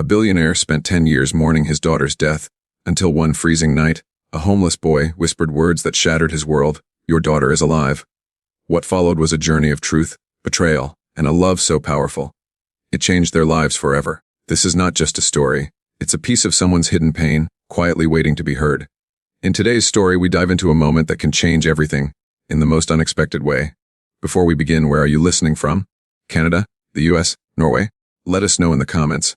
A billionaire spent 10 years mourning his daughter's death, until one freezing night, a homeless boy whispered words that shattered his world. "Your daughter is alive." What followed was a journey of truth, betrayal, and a love so powerful. It changed their lives forever. This is not just a story. It's a piece of someone's hidden pain, quietly waiting to be heard. In today's story, we dive into a moment that can change everything, in the most unexpected way. Before we begin, where are you listening from? Canada? The US? Norway? Let us know in the comments.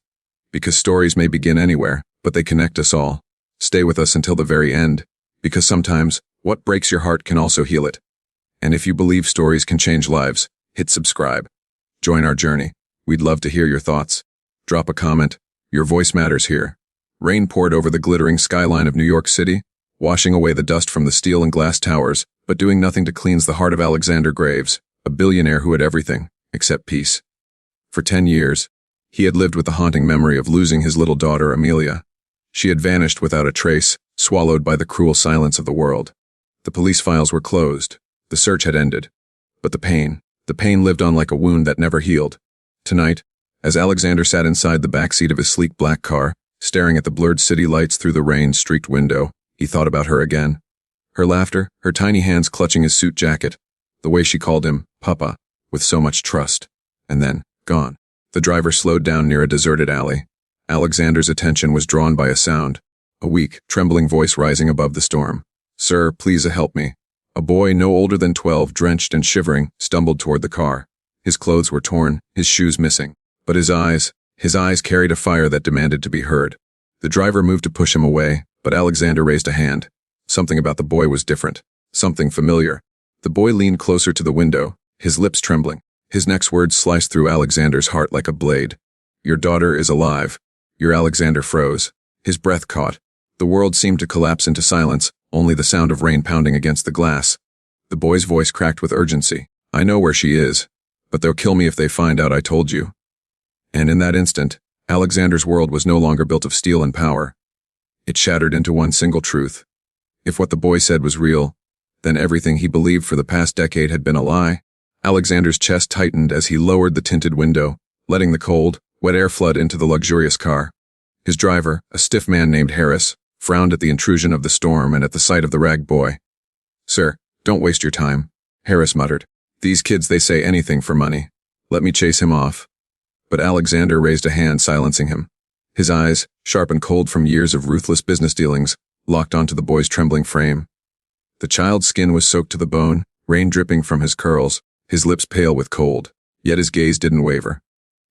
Because stories may begin anywhere, but they connect us all. Stay with us until the very end, because sometimes, what breaks your heart can also heal it. And if you believe stories can change lives, hit subscribe. Join our journey. We'd love to hear your thoughts. Drop a comment. Your voice matters here. Rain poured over the glittering skyline of New York City, washing away the dust from the steel and glass towers, but doing nothing to cleanse the heart of Alexander Graves, a billionaire who had everything, except peace. For 10 years, he had lived with the haunting memory of losing his little daughter, Amelia. She had vanished without a trace, swallowed by the cruel silence of the world. The police files were closed. The search had ended. But the pain lived on like a wound that never healed. Tonight, as Alexander sat inside the backseat of his sleek black car, staring at the blurred city lights through the rain-streaked window, he thought about her again. Her laughter, her tiny hands clutching his suit jacket, the way she called him, Papa, with so much trust. And then, gone. The driver slowed down near a deserted alley. Alexander's attention was drawn by a sound, a weak, trembling voice rising above the storm. "Sir, please help me." A boy no older than 12, drenched and shivering, stumbled toward the car. His clothes were torn, his shoes missing. But his eyes carried a fire that demanded to be heard. The driver moved to push him away, but Alexander raised a hand. Something about the boy was different. Something familiar. The boy leaned closer to the window, his lips trembling. His next words sliced through Alexander's heart like a blade. "Your daughter is alive." Your Alexander froze. His breath caught. The world seemed to collapse into silence, only the sound of rain pounding against the glass. The boy's voice cracked with urgency. "I know where she is, but they'll kill me if they find out I told you." And in that instant, Alexander's world was no longer built of steel and power. It shattered into one single truth. If what the boy said was real, then everything he believed for the past decade had been a lie. Alexander's chest tightened as he lowered the tinted window, letting the cold, wet air flood into the luxurious car. His driver, a stiff man named Harris, frowned at the intrusion of the storm and at the sight of the ragged boy. "Sir, don't waste your time," Harris muttered. "These kids, they say anything for money. Let me chase him off." But Alexander raised a hand, silencing him. His eyes, sharp and cold from years of ruthless business dealings, locked onto the boy's trembling frame. The child's skin was soaked to the bone, rain dripping from his curls, his lips pale with cold, yet his gaze didn't waver.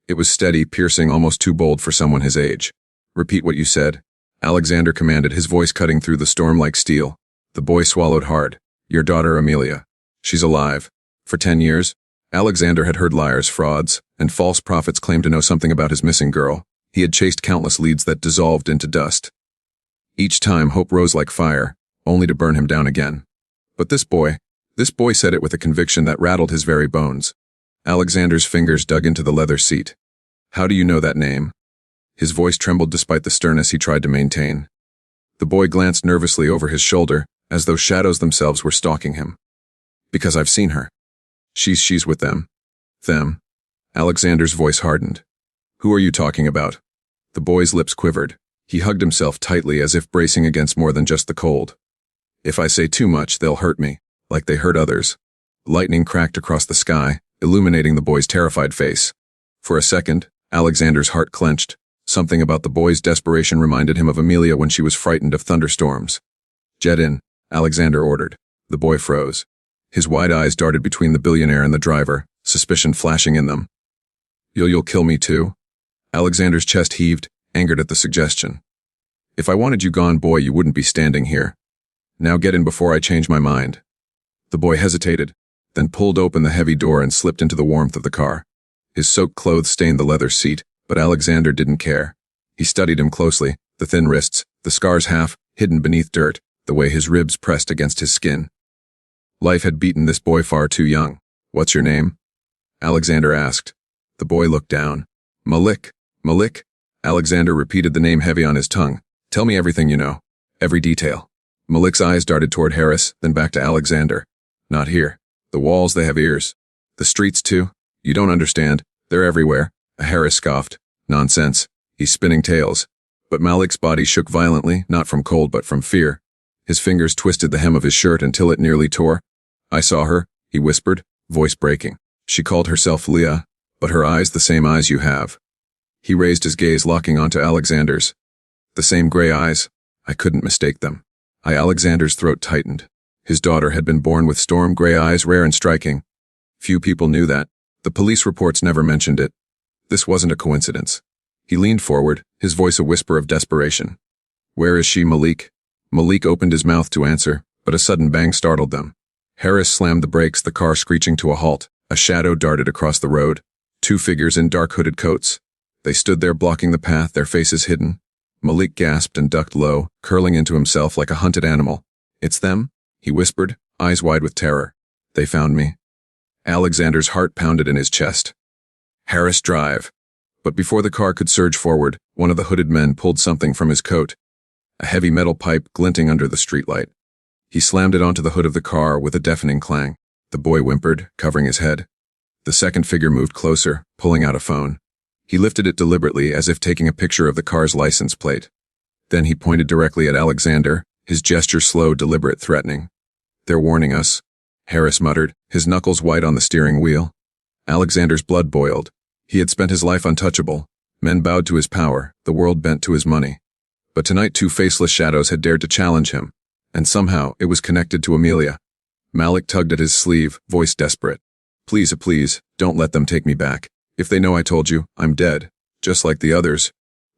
It was steady, piercing, almost too bold for someone his age. "Repeat what you said," Alexander commanded, his voice cutting through the storm like steel. The boy swallowed hard. "Your daughter, Amelia. She's alive." For 10 years, Alexander had heard liars, frauds, and false prophets claim to know something about his missing girl. He had chased countless leads that dissolved into dust. Each time, hope rose like fire, only to burn him down again. But this boy said it with a conviction that rattled his very bones. Alexander's fingers dug into the leather seat. "How do you know that name?" His voice trembled despite the sternness he tried to maintain. The boy glanced nervously over his shoulder, as though shadows themselves were stalking him. "Because I've seen her. She's with them." "Them?" Alexander's voice hardened. "Who are you talking about?" The boy's lips quivered. He hugged himself tightly as if bracing against more than just the cold. "If I say too much, they'll hurt me, like they hurt others." Lightning cracked across the sky, illuminating the boy's terrified face. For a second, Alexander's heart clenched. Something about the boy's desperation reminded him of Amelia when she was frightened of thunderstorms. "Jet in," Alexander ordered. The boy froze. His wide eyes darted between the billionaire and the driver, suspicion flashing in them. You'll kill me too?" Alexander's chest heaved, angered at the suggestion. "If I wanted you gone, boy, you wouldn't be standing here. Now get in before I change my mind." The boy hesitated, then pulled open the heavy door and slipped into the warmth of the car. His soaked clothes stained the leather seat, but Alexander didn't care. He studied him closely, the thin wrists, the scars half hidden beneath dirt, the way his ribs pressed against his skin. Life had beaten this boy far too young. "What's your name?" Alexander asked. The boy looked down. Malik. Alexander repeated the name heavy on his tongue. "Tell me everything you know. Every detail." Malik's eyes darted toward Harris, then back to Alexander. "Not here. The walls, they have ears. The streets, too. You don't understand. They're everywhere." Harris scoffed. "Nonsense." He's spinning tales. But Malik's body shook violently, not from cold but from fear. His fingers twisted the hem of his shirt until it nearly tore. I saw her, he whispered, voice breaking. She called herself Leah, but her eyes the same eyes you have. He raised his gaze, locking onto Alexander's. The same gray eyes. I couldn't mistake them. Alexander's throat tightened. His daughter had been born with storm gray eyes, rare and striking. Few people knew that. The police reports never mentioned it. This wasn't a coincidence. He leaned forward, his voice a whisper of desperation. Where is she, Malik? Malik opened his mouth to answer, but a sudden bang startled them. Harris slammed the brakes, the car screeching to a halt. A shadow darted across the road. 2 figures in dark hooded coats. They stood there blocking the path, their faces hidden. Malik gasped and ducked low, curling into himself like a hunted animal. It's them? He whispered, eyes wide with terror. They found me. Alexander's heart pounded in his chest. Harris, drive. But before the car could surge forward, one of the hooded men pulled something from his coat. A heavy metal pipe glinting under the streetlight. He slammed it onto the hood of the car with a deafening clang. The boy whimpered, covering his head. The second figure moved closer, pulling out a phone. He lifted it deliberately, as if taking a picture of the car's license plate. Then he pointed directly at Alexander, his gesture slow, deliberate, threatening. They're warning us, Harris muttered, his knuckles white on the steering wheel. Alexander's blood boiled. He had spent his life untouchable. Men bowed to his power, the world bent to his money. But tonight 2 faceless shadows had dared to challenge him, and somehow it was connected to Amelia. Malik tugged at his sleeve, voice desperate. Please, don't let them take me back. If they know I told you, I'm dead, just like the others.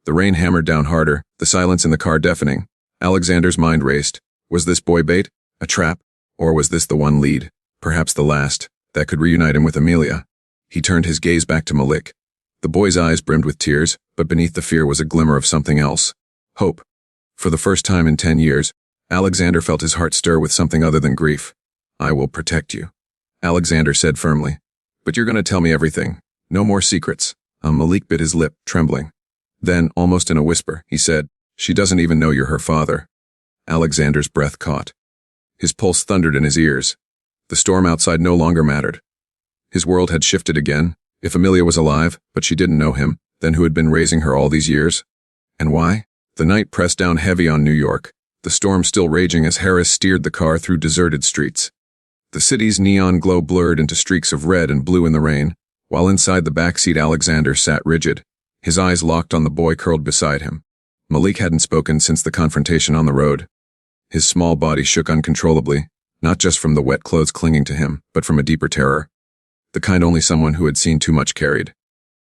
The rain hammered down harder, the silence in the car deafening. Alexander's mind raced. Was this boy bait? A trap? Or was this the one lead, perhaps the last, that could reunite him with Amelia? He turned his gaze back to Malik. The boy's eyes brimmed with tears, but beneath the fear was a glimmer of something else. Hope. For the first time in 10 years, Alexander felt his heart stir with something other than grief. I will protect you, Alexander said firmly. But you're going to tell me everything. No more secrets. Malik bit his lip, trembling. Then, almost in a whisper, he said, She doesn't even know you're her father. Alexander's breath caught. His pulse thundered in his ears. The storm outside no longer mattered. His world had shifted again. If Amelia was alive, but she didn't know him, then who had been raising her all these years? And why? The night pressed down heavy on New York, the storm still raging as Harris steered the car through deserted streets. The city's neon glow blurred into streaks of red and blue in the rain, while inside the backseat Alexander sat rigid, his eyes locked on the boy curled beside him. Malik hadn't spoken since the confrontation on the road. His small body shook uncontrollably, not just from the wet clothes clinging to him, but from a deeper terror. The kind only someone who had seen too much carried.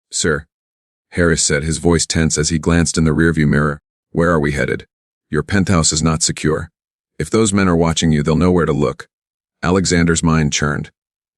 Sir, Harris said, his voice tense as he glanced in the rearview mirror. Where are we headed? Your penthouse is not secure. If those men are watching you, they'll know where to look. Alexander's mind churned.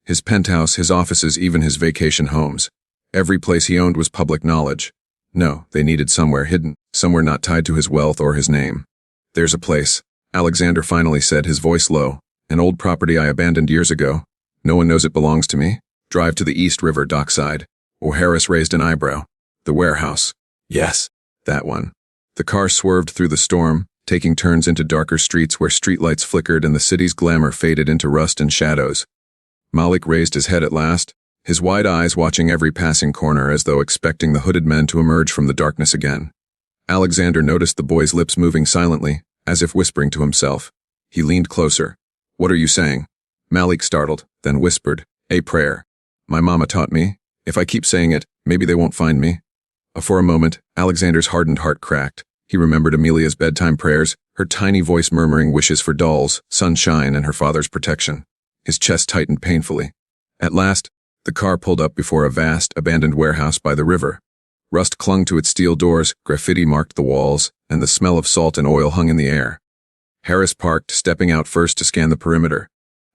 His penthouse, his offices, even his vacation homes. Every place he owned was public knowledge. No, they needed somewhere hidden, somewhere not tied to his wealth or his name. There's a place, Alexander finally said, his voice low. An old property I abandoned years ago. No one knows it belongs to me. Drive to the East River dockside. Harris raised an eyebrow. The warehouse. Yes, that one. The car swerved through the storm, taking turns into darker streets where streetlights flickered and the city's glamour faded into rust and shadows. Malik raised his head at last, his wide eyes watching every passing corner as though expecting the hooded men to emerge from the darkness again. Alexander noticed the boy's lips moving silently, as if whispering to himself. He leaned closer. What are you saying? Malik startled, then whispered, A prayer. My mama taught me. If I keep saying it, maybe they won't find me. For a moment, Alexander's hardened heart cracked. He remembered Amelia's bedtime prayers, her tiny voice murmuring wishes for dolls, sunshine, and her father's protection. His chest tightened painfully. At last, the car pulled up before a vast, abandoned warehouse by the river. Rust clung to its steel doors, graffiti marked the walls, and the smell of salt and oil hung in the air. Harris parked, stepping out first to scan the perimeter.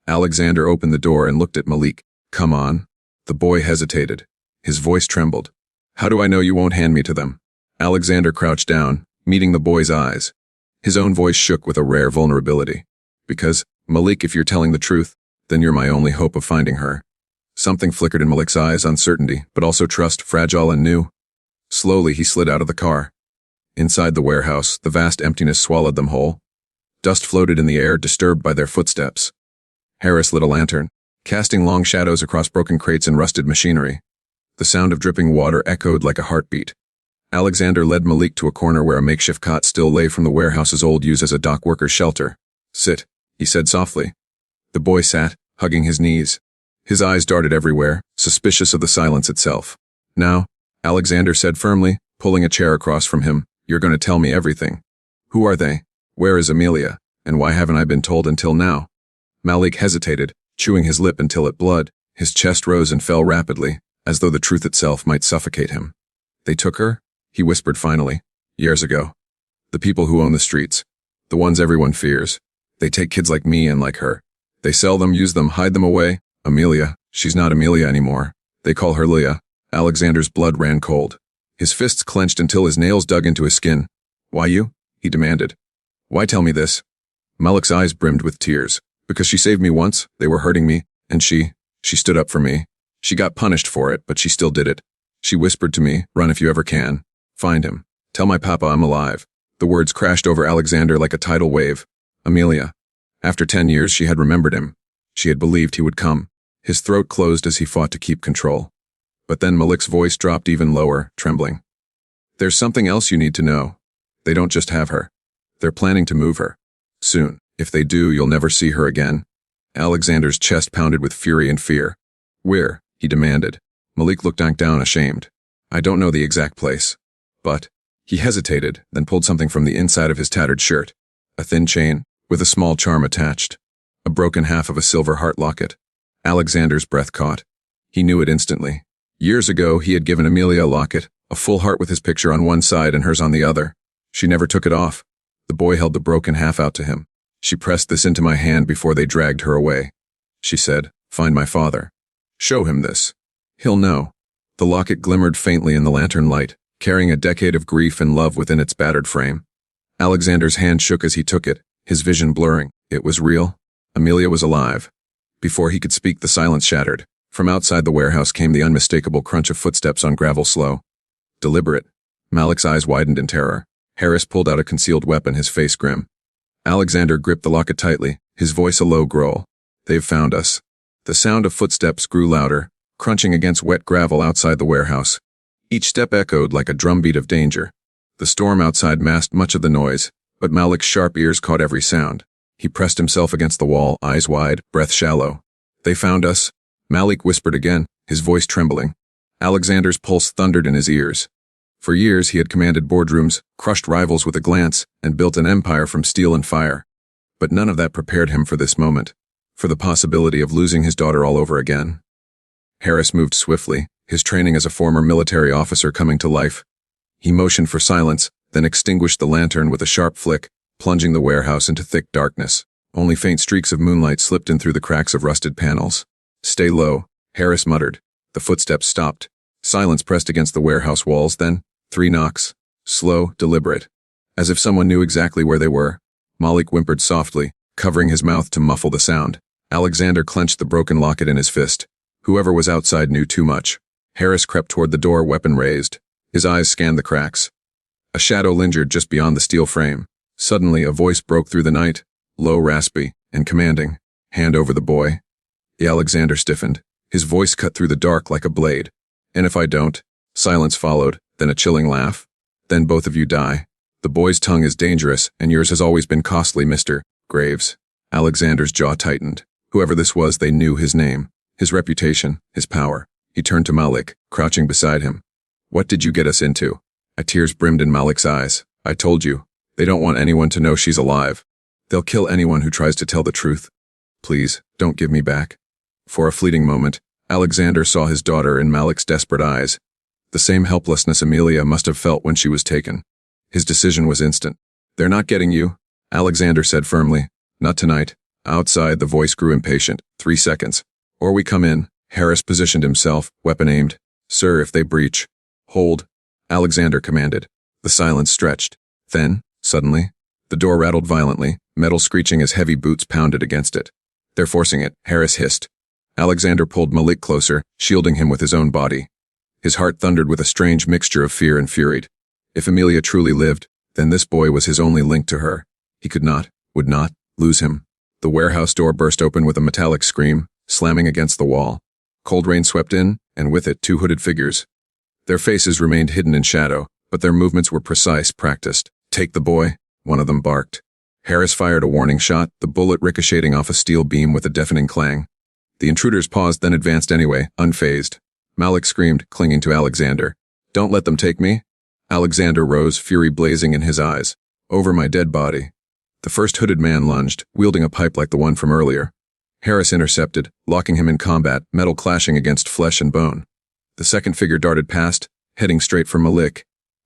Alexander opened the door and looked at Malik. Come on. The boy hesitated. His voice trembled. How do I know you won't hand me to them? Alexander crouched down, meeting the boy's eyes. His own voice shook with a rare vulnerability. Because, Malik, if you're telling the truth, then you're my only hope of finding her. Something flickered in Malik's eyes, uncertainty, but also trust, fragile and new. Slowly, he slid out of the car. Inside the warehouse, the vast emptiness swallowed them whole. Dust floated in the air, disturbed by their footsteps. Harris lit a lantern, casting long shadows across broken crates and rusted machinery. The sound of dripping water echoed like a heartbeat. Alexander led Malik to a corner where a makeshift cot still lay from the warehouse's old use as a dock worker's shelter. "Sit," he said softly. The boy sat, hugging his knees. His eyes darted everywhere, suspicious of the silence itself. "Now," Alexander said firmly, pulling a chair across from him, "you're going to tell me everything. Who are they? Where is Amelia? And why haven't I been told until now?" Malik hesitated, chewing his lip until it bled. His chest rose and fell rapidly, as though the truth itself might suffocate him. "They took her?" he whispered finally. "Years ago. The people who own the streets. The ones everyone fears. They take kids like me and like her. They sell them, use them, hide them away. Amelia, she's not Amelia anymore. They call her Leah." Alexander's blood ran cold. His fists clenched until his nails dug into his skin. "Why you?" he demanded. "Why tell me this?" Malik's eyes brimmed with tears. "Because she saved me once, they were hurting me, and she stood up for me. She got punished for it, but she still did it. She whispered to me, 'Run if you ever can. Find him. Tell my papa I'm alive.'" The words crashed over Alexander like a tidal wave. Amelia. After 10 years, she had remembered him. She had believed he would come. His throat closed as he fought to keep control. But then Malik's voice dropped even lower, trembling. "There's something else you need to know. They don't just have her. They're planning to move her. Soon. If they do, you'll never see her again." Alexander's chest pounded with fury and fear. "Where?" he demanded. Malik looked down, ashamed. "I don't know the exact place. But..." He hesitated, then pulled something from the inside of his tattered shirt. A thin chain, with a small charm attached. A broken half of a silver heart locket. Alexander's breath caught. He knew it instantly. Years ago, he had given Amelia a locket, a full heart with his picture on one side and hers on the other. She never took it off. The boy held the broken half out to him. "She pressed this into my hand before they dragged her away. She said, 'Find my father. Show him this. He'll know.'" The locket glimmered faintly in the lantern light, carrying a decade of grief and love within its battered frame. Alexander's hand shook as he took it, his vision blurring. It was real. Amelia was alive. Before he could speak, the silence shattered. From outside the warehouse came the unmistakable crunch of footsteps on gravel slow. Deliberate. Malik's eyes widened in terror. Harris pulled out a concealed weapon, his face grim. Alexander gripped the locket tightly, his voice a low growl. "They've found us." The sound of footsteps grew louder, crunching against wet gravel outside the warehouse. Each step echoed like a drumbeat of danger. The storm outside masked much of the noise, but Malik's sharp ears caught every sound. He pressed himself against the wall, eyes wide, breath shallow. "They found us," Malik whispered again, his voice trembling. Alexander's pulse thundered in his ears. For years he had commanded boardrooms, crushed rivals with a glance, and built an empire from steel and fire. But none of that prepared him for this moment, for the possibility of losing his daughter all over again. Harris moved swiftly, his training as a former military officer coming to life. He motioned for silence, then extinguished the lantern with a sharp flick, plunging the warehouse into thick darkness. Only faint streaks of moonlight slipped in through the cracks of rusted panels. "Stay low," Harris muttered. The footsteps stopped. Silence pressed against the warehouse walls, then 3 knocks. Slow, deliberate. As if someone knew exactly where they were. Malik whimpered softly, covering his mouth to muffle the sound. Alexander clenched the broken locket in his fist. Whoever was outside knew too much. Harris crept toward the door, weapon raised. His eyes scanned the cracks. A shadow lingered just beyond the steel frame. Suddenly, a voice broke through the night, low, raspy, and commanding. "Hand over the boy." The Alexander stiffened. His voice cut through the dark like a blade. "And if I don't?" Silence followed, then a chilling laugh. "Then both of you die. The boy's tongue is dangerous, and yours has always been costly, Mr. Graves." Alexander's jaw tightened. Whoever this was, they knew his name, his reputation, his power. He turned to Malik, crouching beside him. "What did you get us into?" Tears brimmed in Malik's eyes. "I told you. They don't want anyone to know she's alive. They'll kill anyone who tries to tell the truth. Please, don't give me back." For a fleeting moment, Alexander saw his daughter in Malik's desperate eyes. The same helplessness Amelia must have felt when she was taken. His decision was instant. "They're not getting you," Alexander said firmly. "Not tonight." Outside, the voice grew impatient. 3 seconds. "Or we come in." Harris positioned himself, weapon aimed. "Sir, if they breach." "Hold," Alexander commanded. The silence stretched. Then, suddenly, the door rattled violently, metal screeching as heavy boots pounded against it. "They're forcing it," Harris hissed. Alexander pulled Malik closer, shielding him with his own body. His heart thundered with a strange mixture of fear and fury. If Amelia truly lived, then this boy was his only link to her. He could not, would not, lose him. The warehouse door burst open with a metallic scream, slamming against the wall. Cold rain swept in, and with it 2 hooded figures. Their faces remained hidden in shadow, but their movements were precise, practiced. "Take the boy," one of them barked. Harris fired a warning shot, the bullet ricocheting off a steel beam with a deafening clang. The intruders paused, then advanced anyway, unfazed. Malik screamed, clinging to Alexander. "Don't let them take me." Alexander rose, fury blazing in his eyes. "Over my dead body." The first hooded man lunged, wielding a pipe like the one from earlier. Harris intercepted, locking him in combat, metal clashing against flesh and bone. The second figure darted past, heading straight for Malik.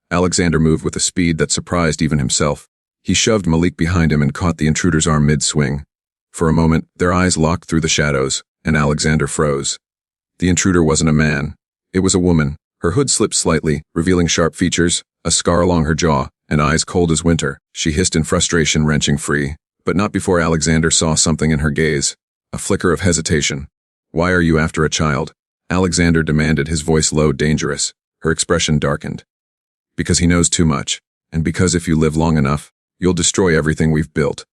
Alexander moved with a speed that surprised even himself. He shoved Malik behind him and caught the intruder's arm mid-swing. For a moment, their eyes locked through the shadows, and Alexander froze. The intruder wasn't a man. It was a woman. Her hood slipped slightly, revealing sharp features, a scar along her jaw, and eyes cold as winter. She hissed in frustration, wrenching free. But not before Alexander saw something in her gaze. A flicker of hesitation. "Why are you after a child?" Alexander demanded, his voice low, dangerous. Her expression darkened. "Because he knows too much. And because if you live long enough, you'll destroy everything we've built."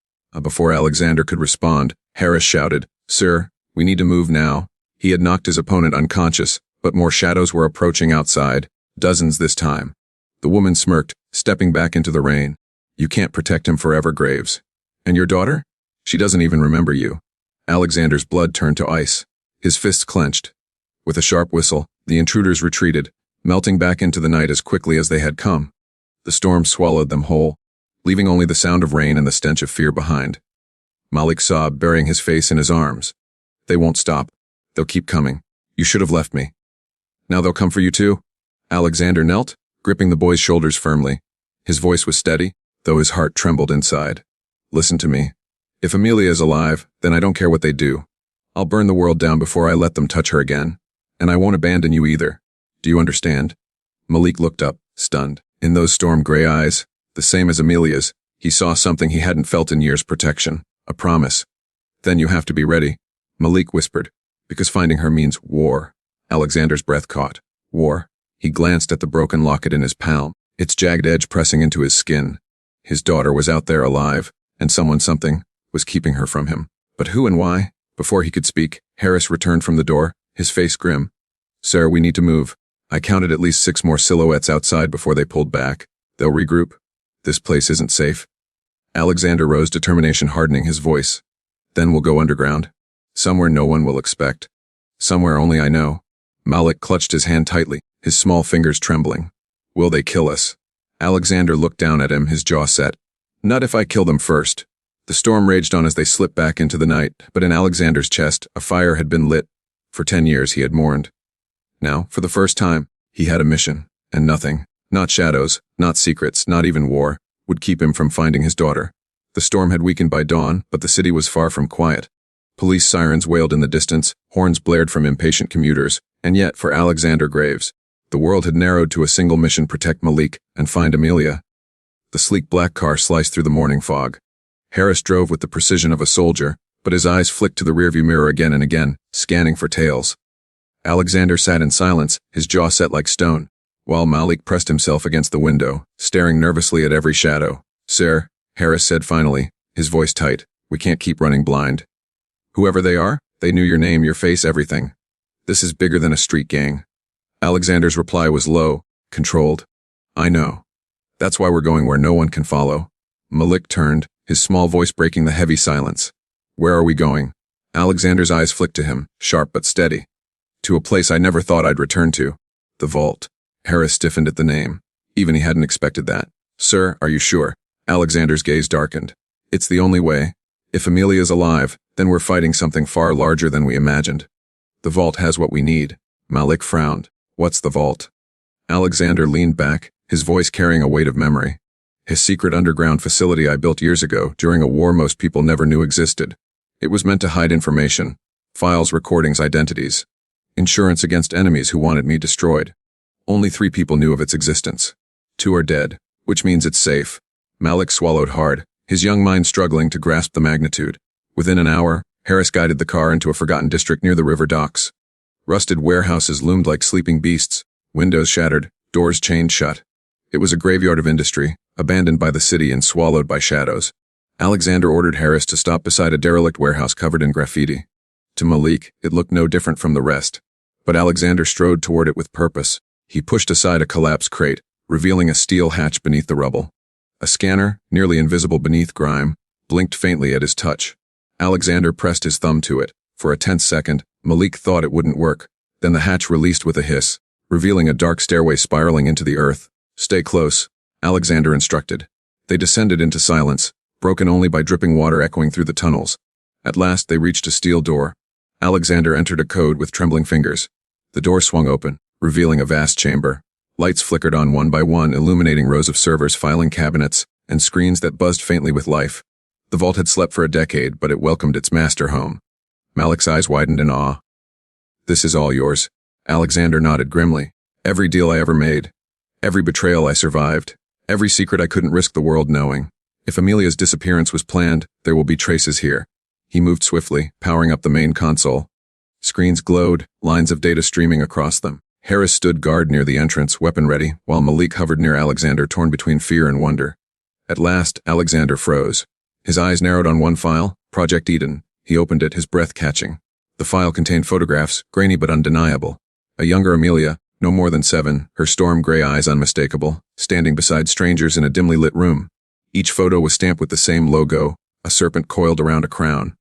Before Alexander could respond, Harris shouted, "Sir, we need to move now." He had knocked his opponent unconscious, but more shadows were approaching outside, dozens this time. The woman smirked, stepping back into the rain. "You can't protect him forever, Graves. And your daughter? She doesn't even remember you." Alexander's blood turned to ice. His fists clenched. With a sharp whistle, the intruders retreated, melting back into the night as quickly as they had come. The storm swallowed them whole, leaving only the sound of rain and the stench of fear behind. Malik sobbed, burying his face in his arms. "They won't stop. They'll keep coming. You should have left me." "Now they'll come for you too?" Alexander knelt, gripping the boy's shoulders firmly. His voice was steady, though his heart trembled inside. "Listen to me. If Amelia is alive, then I don't care what they do. I'll burn the world down before I let them touch her again. And I won't abandon you either. Do you understand?" Malik looked up, stunned. In those storm-gray eyes, the same as Amelia's, he saw something he hadn't felt in years: protection, a promise. "Then you have to be ready," Malik whispered, "because finding her means war." Alexander's breath caught. War. He glanced at the broken locket in his palm, its jagged edge pressing into his skin. His daughter was out there alive, and something, was keeping her from him. But who and why? Before he could speak, Harris returned from the door, his face grim. "Sir, we need to move. I counted at least 6 more silhouettes outside before they pulled back. They'll regroup. This place isn't safe." Alexander rose, determination hardening his voice. "Then we'll go underground. Somewhere no one will expect. Somewhere only I know." Malik clutched his hand tightly, his small fingers trembling. "Will they kill us?" Alexander looked down at him, his jaw set. "Not if I kill them first." The storm raged on as they slipped back into the night, but in Alexander's chest, a fire had been lit. For 10 years he had mourned. Now, for the first time, he had a mission, and nothing, not shadows, not secrets, not even war, would keep him from finding his daughter. The storm had weakened by dawn, but the city was far from quiet. Police sirens wailed in the distance, horns blared from impatient commuters, and yet, for Alexander Graves, the world had narrowed to a single mission: protect Malik and find Amelia. The sleek black car sliced through the morning fog. Harris drove with the precision of a soldier, but his eyes flicked to the rearview mirror again and again, scanning for tails. Alexander sat in silence, his jaw set like stone, while Malik pressed himself against the window, staring nervously at every shadow. "Sir," Harris said finally, his voice tight, "we can't keep running blind. Whoever they are, they knew your name, your face, everything. This is bigger than a street gang." Alexander's reply was low, controlled. "I know. That's why we're going where no one can follow." Malik turned, his small voice breaking the heavy silence. "Where are we going?" Alexander's eyes flicked to him, sharp but steady. "To a place I never thought I'd return to. The vault." Harris stiffened at the name. Even he hadn't expected that. "Sir, are you sure?" Alexander's gaze darkened. "It's the only way. If Amelia's alive, then we're fighting something far larger than we imagined. The vault has what we need." Malik frowned. "What's the vault?" Alexander leaned back, his voice carrying a weight of memory. "His secret underground facility I built years ago during a war most people never knew existed. It was meant to hide information, files, recordings, identities. Insurance against enemies who wanted me destroyed. Only 3 people knew of its existence. 2 are dead, which means it's safe." Malik swallowed hard, his young mind struggling to grasp the magnitude. Within an hour, Harris guided the car into a forgotten district near the river docks. Rusted warehouses loomed like sleeping beasts, windows shattered, doors chained shut. It was a graveyard of industry, abandoned by the city and swallowed by shadows. Alexander ordered Harris to stop beside a derelict warehouse covered in graffiti. To Malik, it looked no different from the rest. But Alexander strode toward it with purpose. He pushed aside a collapsed crate, revealing a steel hatch beneath the rubble. A scanner, nearly invisible beneath grime, blinked faintly at his touch. Alexander pressed his thumb to it. For a tense second, Malik thought it wouldn't work. Then the hatch released with a hiss, revealing a dark stairway spiraling into the earth. "Stay close," Alexander instructed. They descended into silence, broken only by dripping water echoing through the tunnels. At last they reached a steel door. Alexander entered a code with trembling fingers. The door swung open, revealing a vast chamber. Lights flickered on one by one, illuminating rows of servers, filing cabinets, and screens that buzzed faintly with life. The vault had slept for a decade, but it welcomed its master home. Malik's eyes widened in awe. "This is all yours." Alexander nodded grimly. "Every deal I ever made. Every betrayal I survived. Every secret I couldn't risk the world knowing. If Amelia's disappearance was planned, there will be traces here." He moved swiftly, powering up the main console. Screens glowed, lines of data streaming across them. Harris stood guard near the entrance, weapon ready, while Malik hovered near Alexander, torn between fear and wonder. At last, Alexander froze. His eyes narrowed on one file, Project Eden. He opened it, his breath catching. The file contained photographs, grainy but undeniable. A younger Amelia, no more than 7, her storm gray eyes unmistakable, standing beside strangers in a dimly lit room. Each photo was stamped with the same logo, a serpent coiled around a crown.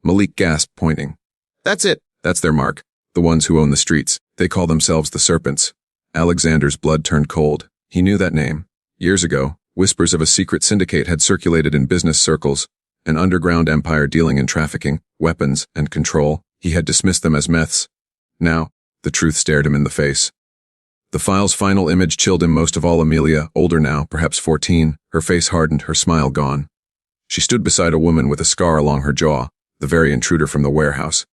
Malik gasped, pointing. "That's it. That's their mark. The ones who own the streets. They call themselves the Serpents." Alexander's blood turned cold. He knew that name. Years ago, whispers of a secret syndicate had circulated in business circles, an underground empire dealing in trafficking, weapons, and control. He had dismissed them as myths. Now, the truth stared him in the face. The file's final image chilled him most of all. Amelia, older now, perhaps 14, her face hardened, her smile gone. She stood beside a woman with a scar along her jaw, the very intruder from the warehouse.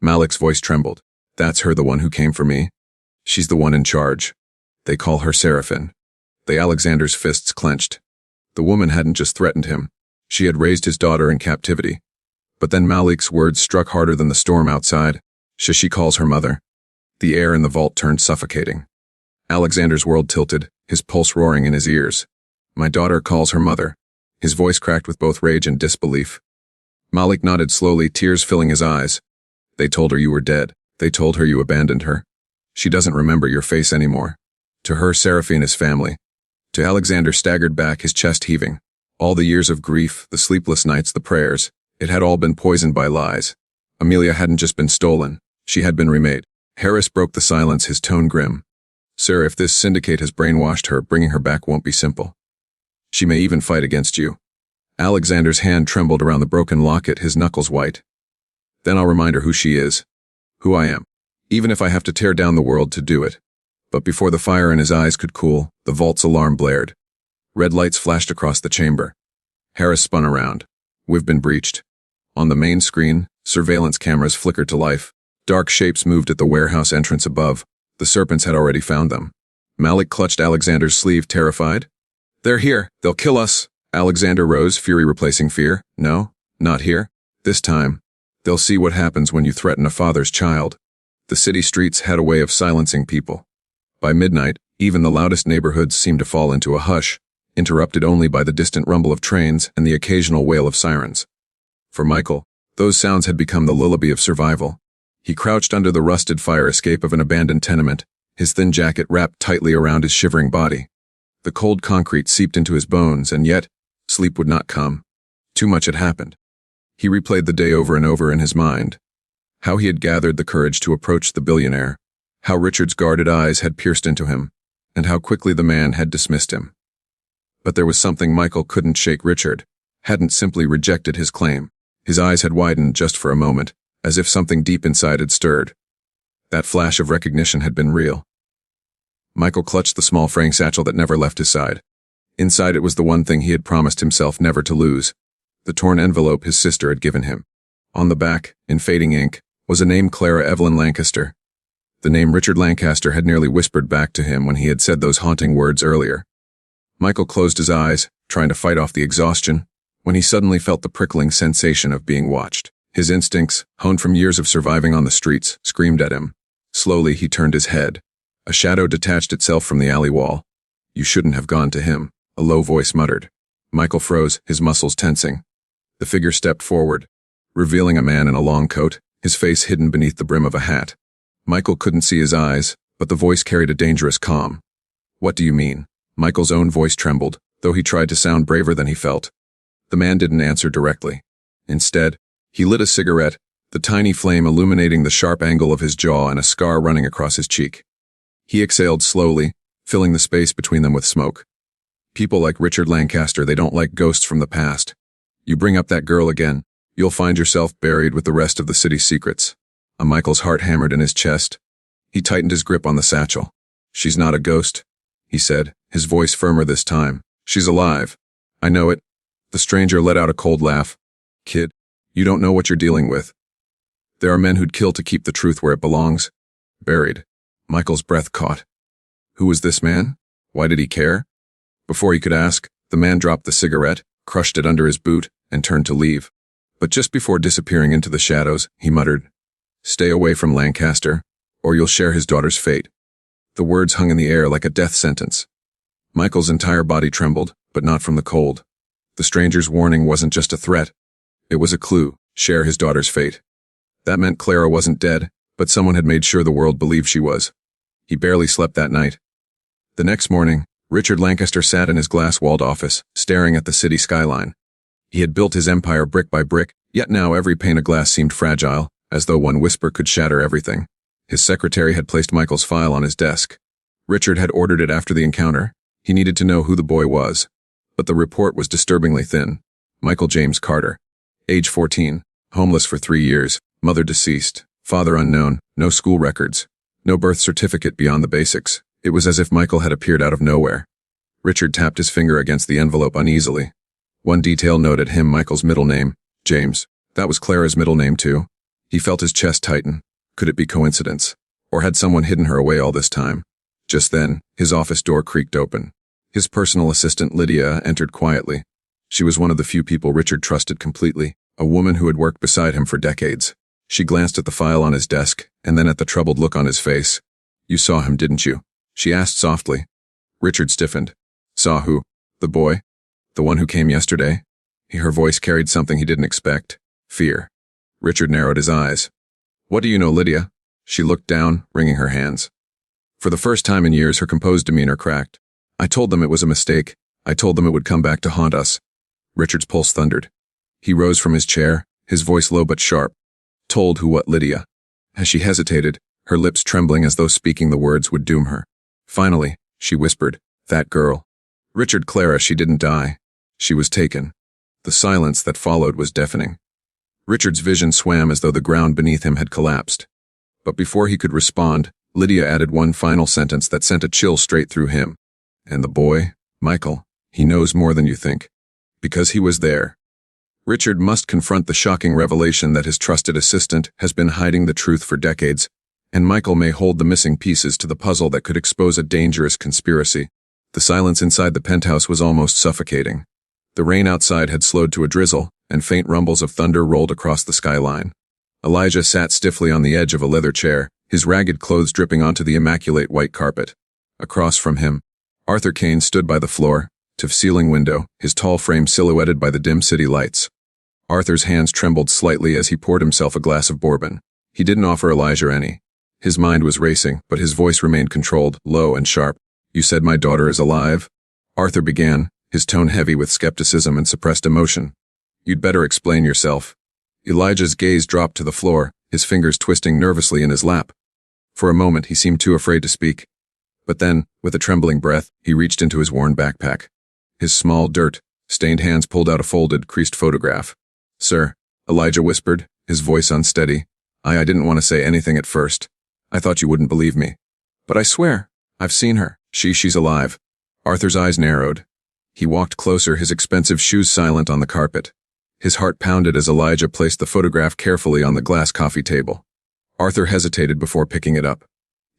Malik's voice trembled. "That's her, the one who came for me. She's the one in charge. They call her Seraphin." Alexander's fists clenched. The woman hadn't just threatened him. She had raised his daughter in captivity. But then Malik's words struck harder than the storm outside. "She calls her mother." The air in the vault turned suffocating. Alexander's world tilted, his pulse roaring in his ears. "My daughter calls her mother." His voice cracked with both rage and disbelief. Malik nodded slowly, tears filling his eyes. "They told her you were dead. They told her you abandoned her. She doesn't remember your face anymore. To her, Seraphine is family." To Alexander staggered back, his chest heaving. All the years of grief, the sleepless nights, the prayers, it had all been poisoned by lies. Amelia hadn't just been stolen. She had been remade. Harris broke the silence, his tone grim. "Sir, if this syndicate has brainwashed her, bringing her back won't be simple. She may even fight against you." Alexander's hand trembled around the broken locket, his knuckles white. "Then I'll remind her who she is, who I am, even if I have to tear down the world to do it." But before the fire in his eyes could cool, the vault's alarm blared. Red lights flashed across the chamber. Harris spun around. "We've been breached." On the main screen, surveillance cameras flickered to life. Dark shapes moved at the warehouse entrance above. The Serpents had already found them. Malik clutched Alexander's sleeve, terrified. "They're here. They'll kill us." Alexander rose, fury replacing fear. "No, not here. This time, they'll see what happens when you threaten a father's child." The city streets had a way of silencing people. By midnight, even the loudest neighborhoods seemed to fall into a hush, interrupted only by the distant rumble of trains and the occasional wail of sirens. For Michael, those sounds had become the lullaby of survival. He crouched under the rusted fire escape of an abandoned tenement, his thin jacket wrapped tightly around his shivering body. The cold concrete seeped into his bones, and yet, sleep would not come. Too much had happened. He replayed the day over and over in his mind. How he had gathered the courage to approach the billionaire, how Richard's guarded eyes had pierced into him, and how quickly the man had dismissed him. But there was something Michael couldn't shake. Richard hadn't simply rejected his claim. His eyes had widened just for a moment, as if something deep inside had stirred. That flash of recognition had been real. Michael clutched the small fraying satchel that never left his side. Inside it was the one thing he had promised himself never to lose, the torn envelope his sister had given him. On the back, in fading ink, was a name: Clara Evelyn Lancaster. The name Richard Lancaster had nearly whispered back to him when he had said those haunting words earlier. Michael closed his eyes, trying to fight off the exhaustion, when he suddenly felt the prickling sensation of being watched. His instincts, honed from years of surviving on the streets, screamed at him. Slowly he turned his head. A shadow detached itself from the alley wall. "You shouldn't have gone to him," a low voice muttered. Michael froze, his muscles tensing. The figure stepped forward, revealing a man in a long coat, his face hidden beneath the brim of a hat. Michael couldn't see his eyes, but the voice carried a dangerous calm. "What do you mean?" Michael's own voice trembled, though he tried to sound braver than he felt. The man didn't answer directly. Instead, he lit a cigarette, the tiny flame illuminating the sharp angle of his jaw and a scar running across his cheek. He exhaled slowly, filling the space between them with smoke. People like Richard Lancaster, they don't like ghosts from the past. You bring up that girl again, you'll find yourself buried with the rest of the city's secrets. Michael's heart hammered in his chest. He tightened his grip on the satchel. She's not a ghost, he said, his voice firmer this time. She's alive. I know it. The stranger let out a cold laugh. Kid, you don't know what you're dealing with. There are men who'd kill to keep the truth where it belongs. Buried. Michael's breath caught. Who was this man? Why did he care? Before he could ask, the man dropped the cigarette, crushed it under his boot, and turned to leave. But just before disappearing into the shadows, he muttered, "Stay away from Lancaster, or you'll share his daughter's fate." The words hung in the air like a death sentence. Michael's entire body trembled, but not from the cold. The stranger's warning wasn't just a threat. It was a clue: share his daughter's fate. That meant Clara wasn't dead, but someone had made sure the world believed she was. He barely slept that night. The next morning, Richard Lancaster sat in his glass-walled office, staring at the city skyline. He had built his empire brick by brick, yet now every pane of glass seemed fragile, as though one whisper could shatter everything. His secretary had placed Michael's file on his desk. Richard had ordered it after the encounter. He needed to know who the boy was. But the report was disturbingly thin. Michael James Carter. Age 14. Homeless for 3 years. Mother deceased. Father unknown. No school records. No birth certificate beyond the basics. It was as if Michael had appeared out of nowhere. Richard tapped his finger against the envelope uneasily. One detail noted him Michael's middle name, James. That was Clara's middle name too. He felt his chest tighten. Could it be coincidence? Or had someone hidden her away all this time? Just then, his office door creaked open. His personal assistant Lydia entered quietly. She was one of the few people Richard trusted completely, a woman who had worked beside him for decades. She glanced at the file on his desk, and then at the troubled look on his face. "You saw him, didn't you?" she asked softly. Richard stiffened. "Saw who? The boy? The one who came yesterday?" Her voice carried something he didn't expect. Fear. Richard narrowed his eyes. "What do you know, Lydia?" She looked down, wringing her hands. For the first time in years, her composed demeanor cracked. "I told them it was a mistake. I told them it would come back to haunt us." Richard's pulse thundered. He rose from his chair, his voice low but sharp. "Told who what, Lydia?" As she hesitated, her lips trembling as though speaking the words would doom her. Finally, she whispered, "That girl." Richard, Clara, she didn't die. She was taken. The silence that followed was deafening. Richard's vision swam as though the ground beneath him had collapsed. But before he could respond, Lydia added one final sentence that sent a chill straight through him. "And the boy, Michael, he knows more than you think. Because he was there." Richard must confront the shocking revelation that his trusted assistant has been hiding the truth for decades, and Michael may hold the missing pieces to the puzzle that could expose a dangerous conspiracy. The silence inside the penthouse was almost suffocating. The rain outside had slowed to a drizzle, and faint rumbles of thunder rolled across the skyline. Elijah sat stiffly on the edge of a leather chair, his ragged clothes dripping onto the immaculate white carpet. Across from him, Arthur Kane stood by the floor-to-ceiling window, his tall frame silhouetted by the dim city lights. Arthur's hands trembled slightly as he poured himself a glass of bourbon. He didn't offer Elijah any. His mind was racing, but his voice remained controlled, low and sharp. "You said my daughter is alive?" Arthur began, his tone heavy with skepticism and suppressed emotion. "You'd better explain yourself." Elijah's gaze dropped to the floor, his fingers twisting nervously in his lap. For a moment, he seemed too afraid to speak. But then, with a trembling breath, he reached into his worn backpack. His small, dirt-stained hands pulled out a folded, creased photograph. "Sir," Elijah whispered, his voice unsteady. I didn't want to say anything at first. I thought you wouldn't believe me. But I swear, I've seen her. She's alive." Arthur's eyes narrowed. He walked closer, his expensive shoes silent on the carpet. His heart pounded as Elijah placed the photograph carefully on the glass coffee table. Arthur hesitated before picking it up.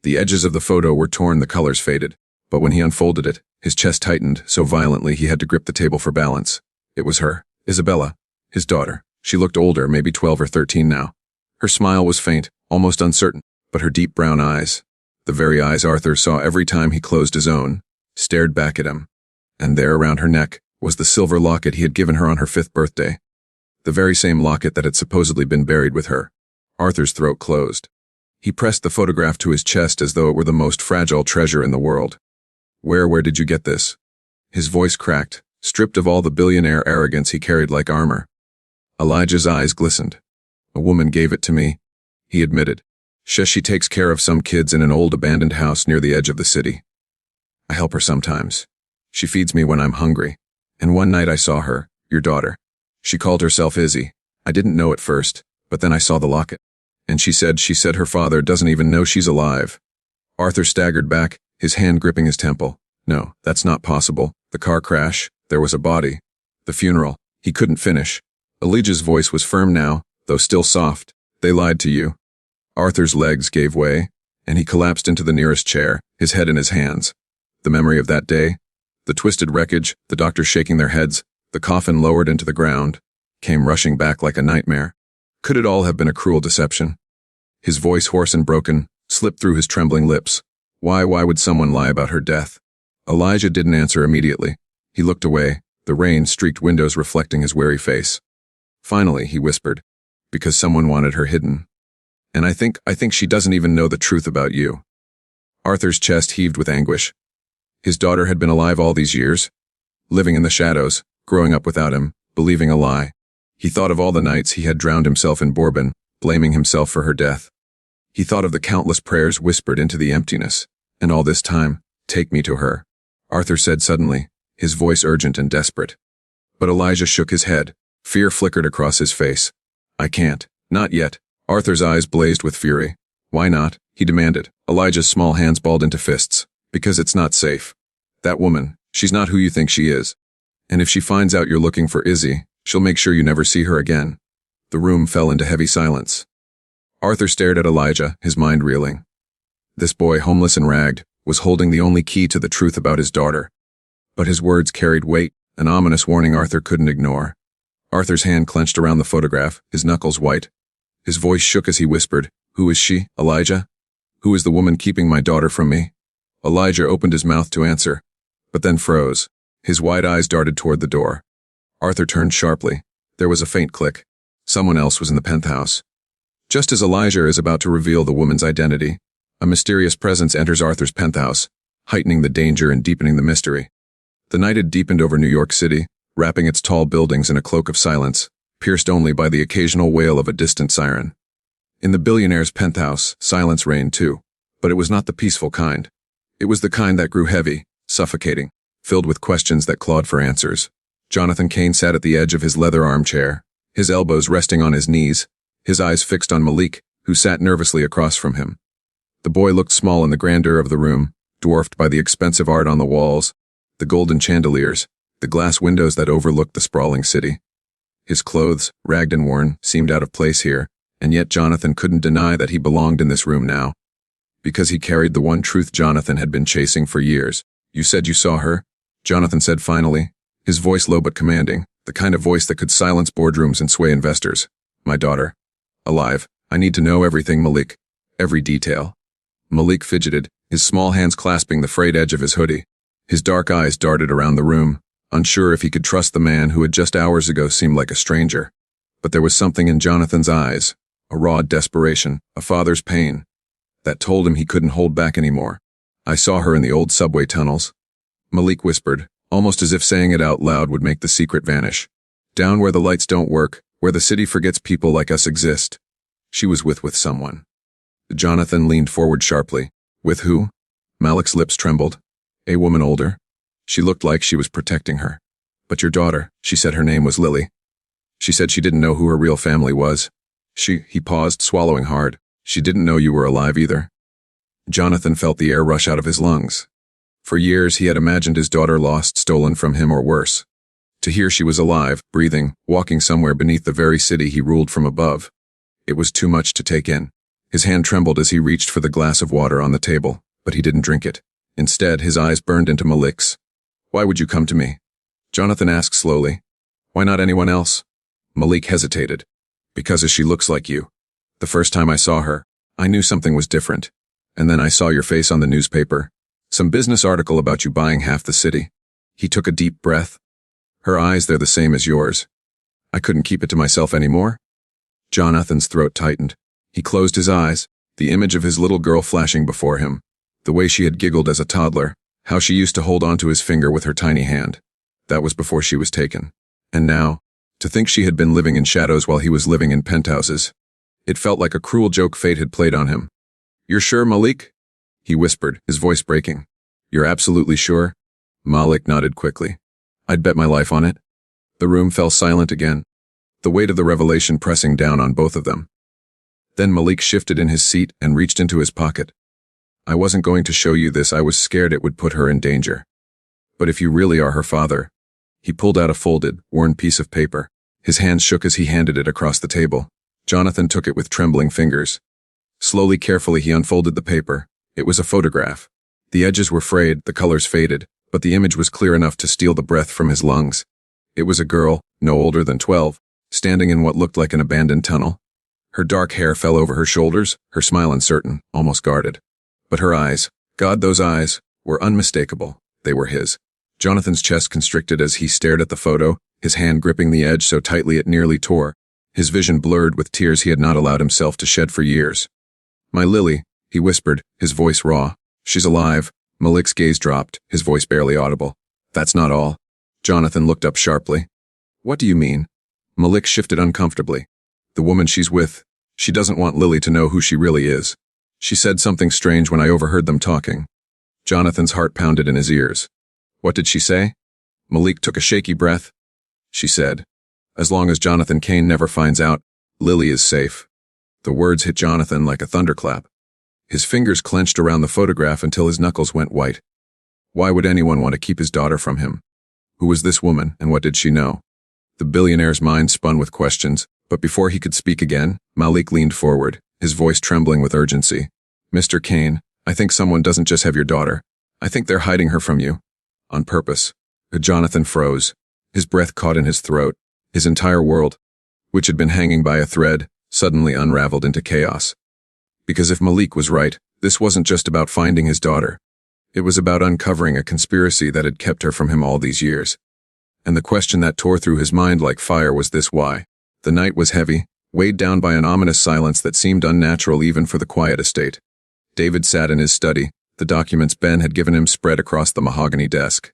The edges of the photo were torn, the colors faded. But when he unfolded it, his chest tightened so violently he had to grip the table for balance. It was her, Isabella, his daughter. She looked older, maybe 12 or 13 now. Her smile was faint, almost uncertain, but her deep brown eyes, the very eyes Arthur saw every time he closed his own, stared back at him. And there around her neck was the silver locket he had given her on her 5th birthday. The very same locket that had supposedly been buried with her. Arthur's throat closed. He pressed the photograph to his chest as though it were the most fragile treasure in the world. Where did you get this? His voice cracked, stripped of all the billionaire arrogance he carried like armor. Elijah's eyes glistened. A woman gave it to me, he admitted. She takes care of some kids in an old abandoned house near the edge of the city. I help her sometimes. She feeds me when I'm hungry. And one night I saw her, your daughter. She called herself Izzy. I didn't know at first, but then I saw the locket. And she said her father doesn't even know she's alive. Arthur staggered back, his hand gripping his temple. No, that's not possible. The car crash, there was a body. The funeral, he couldn't finish. Elijah's voice was firm now, though still soft. They lied to you. Arthur's legs gave way, and he collapsed into the nearest chair, his head in his hands. The memory of that day, the twisted wreckage, the doctors shaking their heads, the coffin lowered into the ground, came rushing back like a nightmare. Could it all have been a cruel deception? His voice, hoarse and broken, slipped through his trembling lips. Why would someone lie about her death? Elijah didn't answer immediately. He looked away, the rain-streaked windows reflecting his weary face. Finally, he whispered, because someone wanted her hidden. And I think she doesn't even know the truth about you. Arthur's chest heaved with anguish. His daughter had been alive all these years, living in the shadows, growing up without him, believing a lie. He thought of all the nights he had drowned himself in bourbon, blaming himself for her death. He thought of the countless prayers whispered into the emptiness, and all this time, take me to her, Arthur said suddenly, his voice urgent and desperate. But Elijah shook his head. Fear flickered across his face. I can't. Not yet. Arthur's eyes blazed with fury. Why not? He demanded. Elijah's small hands balled into fists. Because it's not safe. That woman, she's not who you think she is. And if she finds out you're looking for Izzy, she'll make sure you never see her again. The room fell into heavy silence. Arthur stared at Elijah, his mind reeling. This boy, homeless and ragged, was holding the only key to the truth about his daughter. But his words carried weight, an ominous warning Arthur couldn't ignore. Arthur's hand clenched around the photograph, his knuckles white. His voice shook as he whispered, Who is she, Elijah? Who is the woman keeping my daughter from me? Elijah opened his mouth to answer, but then froze. His wide eyes darted toward the door. Arthur turned sharply. There was a faint click. Someone else was in the penthouse. Just as Elijah is about to reveal the woman's identity, a mysterious presence enters Arthur's penthouse, heightening the danger and deepening the mystery. The night had deepened over New York City, wrapping its tall buildings in a cloak of silence, pierced only by the occasional wail of a distant siren. In the billionaire's penthouse, silence reigned too, but it was not the peaceful kind. It was the kind that grew heavy, suffocating, filled with questions that clawed for answers. Jonathan Kane sat at the edge of his leather armchair, his elbows resting on his knees, his eyes fixed on Malik, who sat nervously across from him. The boy looked small in the grandeur of the room, dwarfed by the expensive art on the walls, the golden chandeliers, the glass windows that overlooked the sprawling city. His clothes, ragged and worn, seemed out of place here, and yet Jonathan couldn't deny that he belonged in this room now. Because he carried the one truth Jonathan had been chasing for years. You said you saw her? Jonathan said finally, his voice low but commanding, the kind of voice that could silence boardrooms and sway investors. My daughter. Alive. I need to know everything, Malik. Every detail. Malik fidgeted, his small hands clasping the frayed edge of his hoodie. His dark eyes darted around the room, unsure if he could trust the man who had just hours ago seemed like a stranger. But there was something in Jonathan's eyes, a raw desperation, a father's pain, that told him he couldn't hold back anymore. I saw her in the old subway tunnels. Malik whispered, almost as if saying it out loud would make the secret vanish. Down where the lights don't work, where the city forgets people like us exist. She was with someone. Jonathan leaned forward sharply. With who? Malik's lips trembled. A woman older. She looked like she was protecting her. But your daughter, she said her name was Lily. She said she didn't know who her real family was. He paused, swallowing hard. She didn't know you were alive either. Jonathan felt the air rush out of his lungs. For years he had imagined his daughter lost, stolen from him or worse. To hear she was alive, breathing, walking somewhere beneath the very city he ruled from above. It was too much to take in. His hand trembled as he reached for the glass of water on the table, but he didn't drink it. Instead, his eyes burned into Malik's. Why would you come to me? Jonathan asked slowly. Why not anyone else? Malik hesitated. Because she looks like you. The first time I saw her, I knew something was different. And then I saw your face on the newspaper. Some business article about you buying half the city. He took a deep breath. Her eyes, they're the same as yours. I couldn't keep it to myself anymore. Jonathan's throat tightened. He closed his eyes, the image of his little girl flashing before him. The way she had giggled as a toddler, How she used to hold onto his finger with her tiny hand. That was before she was taken. And now, to think she had been living in shadows while he was living in penthouses. It felt like a cruel joke fate had played on him. "You're sure, Malik?" he whispered, his voice breaking. "You're absolutely sure?" Malik nodded quickly. "I'd bet my life on it." The room fell silent again, the weight of the revelation pressing down on both of them. Then Malik shifted in his seat and reached into his pocket. "I wasn't going to show you this. I was scared it would put her in danger. But if you really are her father..." He pulled out a folded, worn piece of paper. His hands shook as he handed it across the table. Jonathan took it with trembling fingers. Slowly, carefully, he unfolded the paper. It was a photograph. The edges were frayed, the colors faded, but the image was clear enough to steal the breath from his lungs. It was a girl, no older than 12, standing in what looked like an abandoned tunnel. Her dark hair fell over her shoulders, her smile uncertain, almost guarded. But her eyes, God, those eyes, were unmistakable. They were his. Jonathan's chest constricted as he stared at the photo, his hand gripping the edge so tightly it nearly tore. His vision blurred with tears he had not allowed himself to shed for years. "My Lily," he whispered, his voice raw. "She's alive." Malik's gaze dropped, his voice barely audible. "That's not all." Jonathan looked up sharply. "What do you mean?" Malik shifted uncomfortably. "The woman she's with, she doesn't want Lily to know who she really is. She said something strange when I overheard them talking." Jonathan's heart pounded in his ears. "What did she say?" Malik took a shaky breath. "She said, as long as Jonathan Kane never finds out, Lily is safe." The words hit Jonathan like a thunderclap. His fingers clenched around the photograph until his knuckles went white. Why would anyone want to keep his daughter from him? Who was this woman, and what did she know? The billionaire's mind spun with questions, but before he could speak again, Malik leaned forward, his voice trembling with urgency. "Mr. Kane, I think someone doesn't just have your daughter. I think they're hiding her from you. On purpose." Jonathan froze. His breath caught in his throat. His entire world, which had been hanging by a thread, suddenly unraveled into chaos. Because if Malik was right, this wasn't just about finding his daughter. It was about uncovering a conspiracy that had kept her from him all these years. And the question that tore through his mind like fire was this: why? The night was heavy, weighed down by an ominous silence that seemed unnatural even for the quiet estate. David sat in his study, the documents Ben had given him spread across the mahogany desk.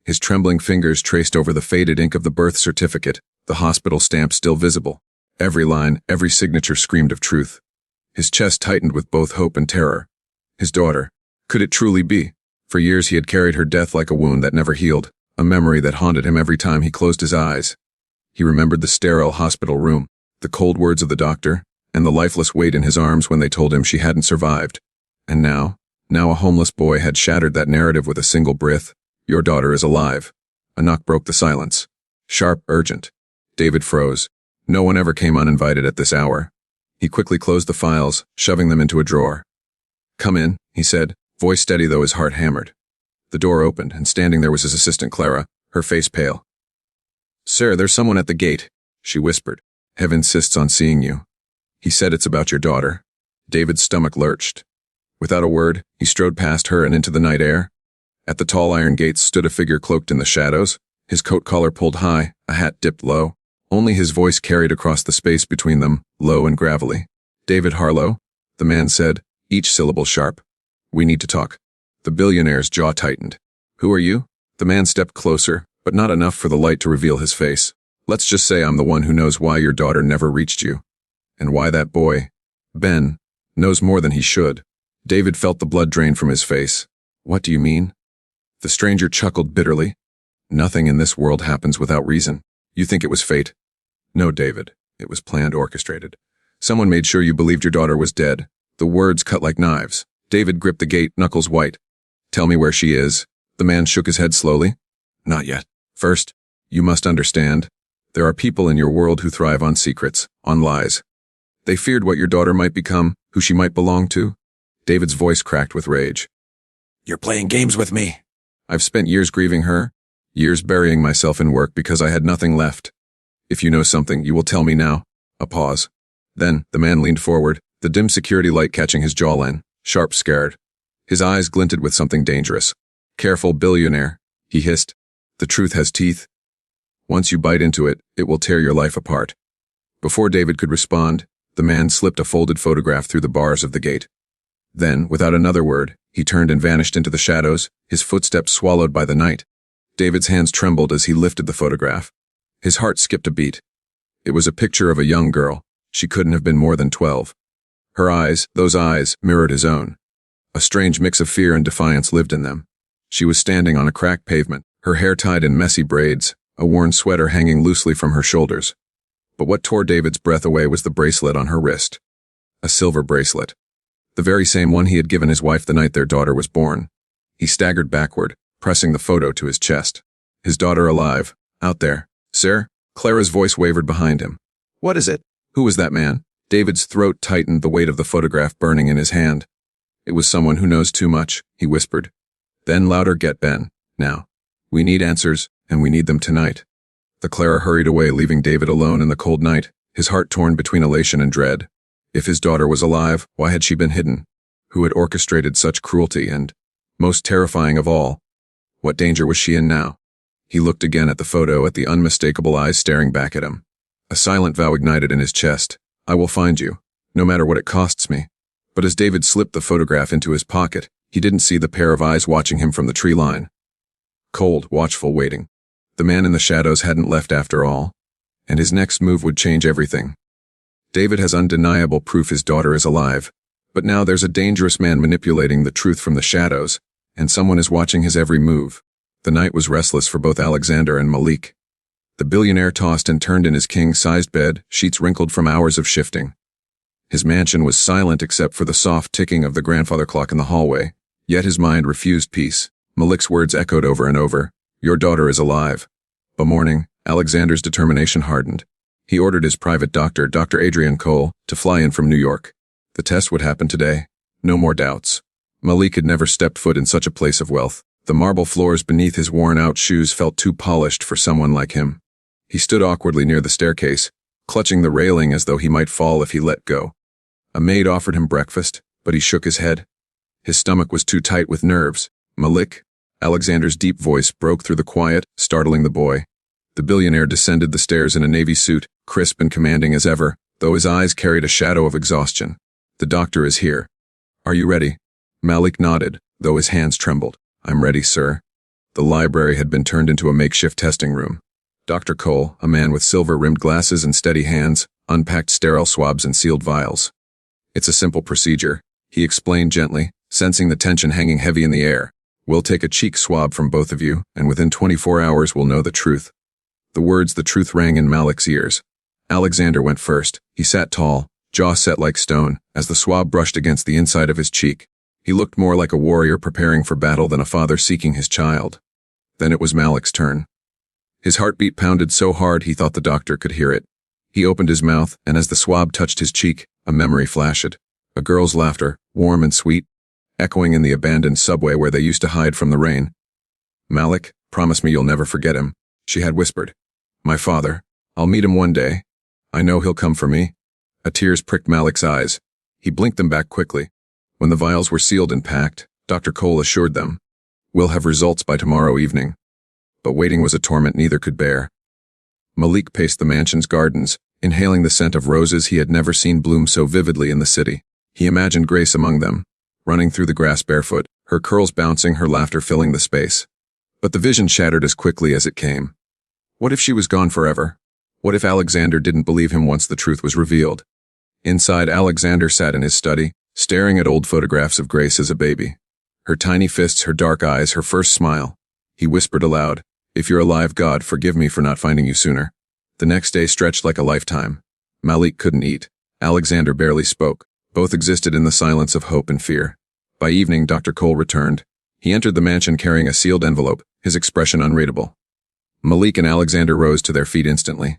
His trembling fingers traced over the faded ink of the birth certificate, the hospital stamp still visible. Every line, every signature screamed of truth. His chest tightened with both hope and terror. His daughter. Could it truly be? For years he had carried her death like a wound that never healed, a memory that haunted him every time he closed his eyes. He remembered the sterile hospital room, the cold words of the doctor, and the lifeless weight in his arms when they told him she hadn't survived. And now a homeless boy had shattered that narrative with a single breath. "Your daughter is alive." A knock broke the silence. Sharp, urgent. David froze. No one ever came uninvited at this hour. He quickly closed the files, shoving them into a drawer. "Come in," he said, voice steady though his heart hammered. The door opened, and standing there was his assistant Clara, her face pale. "Sir, there's someone at the gate," she whispered. "Hev insists on seeing you." He said, "It's about your daughter." David's stomach lurched. Without a word, he strode past her and into the night air. At the tall iron gates stood a figure cloaked in the shadows, his coat collar pulled high, a hat dipped low. Only his voice carried across the space between them, low and gravelly. "David Harlow," the man said, each syllable sharp. "We need to talk." The billionaire's jaw tightened. "Who are you?" The man stepped closer, but not enough for the light to reveal his face. "Let's just say I'm the one who knows why your daughter never reached you. And why that boy, Ben, knows more than he should." David felt the blood drain from his face. "What do you mean?" The stranger chuckled bitterly. "Nothing in this world happens without reason. You think it was fate?" "No, David. It was planned, orchestrated. Someone made sure you believed your daughter was dead." The words cut like knives. David gripped the gate, knuckles white. "Tell me where she is." The man shook his head slowly. "Not yet. First, you must understand. There are people in your world who thrive on secrets, on lies. They feared what your daughter might become, who she might belong to." David's voice cracked with rage. "You're playing games with me." "I've spent years grieving her, years burying myself in work because I had nothing left. If you know something, you will tell me now." A pause. Then, the man leaned forward, the dim security light catching his jawline, sharp, scared. His eyes glinted with something dangerous. "Careful, billionaire," he hissed. "The truth has teeth. Once you bite into it, it will tear your life apart." Before David could respond, the man slipped a folded photograph through the bars of the gate. Then, without another word, he turned and vanished into the shadows, his footsteps swallowed by the night. David's hands trembled as he lifted the photograph. His heart skipped a beat. It was a picture of a young girl. She couldn't have been more than 12. Her eyes, those eyes, mirrored his own. A strange mix of fear and defiance lived in them. She was standing on a cracked pavement, her hair tied in messy braids, a worn sweater hanging loosely from her shoulders. But what tore David's breath away was the bracelet on her wrist. A silver bracelet. The very same one he had given his wife the night their daughter was born. He staggered backward, pressing the photo to his chest. His daughter alive, out there. Sir? Clara's voice wavered behind him. What is it? Who was that man? David's throat tightened, the weight of the photograph burning in his hand. It was someone who knows too much, he whispered. Then louder, get Ben. Now. We need answers, and we need them tonight. The Clara hurried away, leaving David alone in the cold night, his heart torn between elation and dread. If his daughter was alive, why had she been hidden? Who had orchestrated such cruelty and, most terrifying of all, what danger was she in now? He looked again at the photo, at the unmistakable eyes staring back at him. A silent vow ignited in his chest. I will find you, no matter what it costs me. But as David slipped the photograph into his pocket, he didn't see the pair of eyes watching him from the tree line. Cold, watchful waiting. The man in the shadows hadn't left after all, and his next move would change everything. David has undeniable proof his daughter is alive, but now there's a dangerous man manipulating the truth from the shadows, and someone is watching his every move. The night was restless for both Alexander and Malik. The billionaire tossed and turned in his king-sized bed, sheets wrinkled from hours of shifting. His mansion was silent except for the soft ticking of the grandfather clock in the hallway, yet his mind refused peace. Malik's words echoed over and over. Your daughter is alive. By morning, Alexander's determination hardened. He ordered his private doctor, Dr. Adrian Cole, to fly in from New York. The test would happen today. No more doubts. Malik had never stepped foot in such a place of wealth. The marble floors beneath his worn-out shoes felt too polished for someone like him. He stood awkwardly near the staircase, clutching the railing as though he might fall if he let go. A maid offered him breakfast, but he shook his head. His stomach was too tight with nerves. Malik? Alexander's deep voice broke through the quiet, startling the boy. The billionaire descended the stairs in a navy suit, crisp and commanding as ever, though his eyes carried a shadow of exhaustion. The doctor is here. Are you ready? Malik nodded, though his hands trembled. I'm ready, sir. The library had been turned into a makeshift testing room. Dr. Cole, a man with silver-rimmed glasses and steady hands, unpacked sterile swabs and sealed vials. It's a simple procedure, he explained gently, sensing the tension hanging heavy in the air. We'll take a cheek swab from both of you, and within 24 hours we'll know the truth. The words the truth rang in Malik's ears. Alexander went first. He sat tall, jaw set like stone, as the swab brushed against the inside of his cheek. He looked more like a warrior preparing for battle than a father seeking his child. Then it was Malik's turn. His heartbeat pounded so hard he thought the doctor could hear it. He opened his mouth, and as the swab touched his cheek, a memory flashed. A girl's laughter, warm and sweet, echoing in the abandoned subway where they used to hide from the rain. Malik, promise me you'll never forget him, she had whispered. My father. I'll meet him one day. I know he'll come for me. A tears pricked Malik's eyes. He blinked them back quickly. When the vials were sealed and packed, Dr. Cole assured them, we'll have results by tomorrow evening. But waiting was a torment neither could bear. Malik paced the mansion's gardens, inhaling the scent of roses he had never seen bloom so vividly in the city. He imagined Grace among them, running through the grass barefoot, her curls bouncing, her laughter filling the space. But the vision shattered as quickly as it came. What if she was gone forever? What if Alexander didn't believe him once the truth was revealed? Inside, Alexander sat in his study, staring at old photographs of Grace as a baby. Her tiny fists, her dark eyes, her first smile. He whispered aloud, if you're alive, God, forgive me for not finding you sooner. The next day stretched like a lifetime. Malik couldn't eat. Alexander barely spoke. Both existed in the silence of hope and fear. By evening, Dr. Cole returned. He entered the mansion carrying a sealed envelope, his expression unreadable. Malik and Alexander rose to their feet instantly.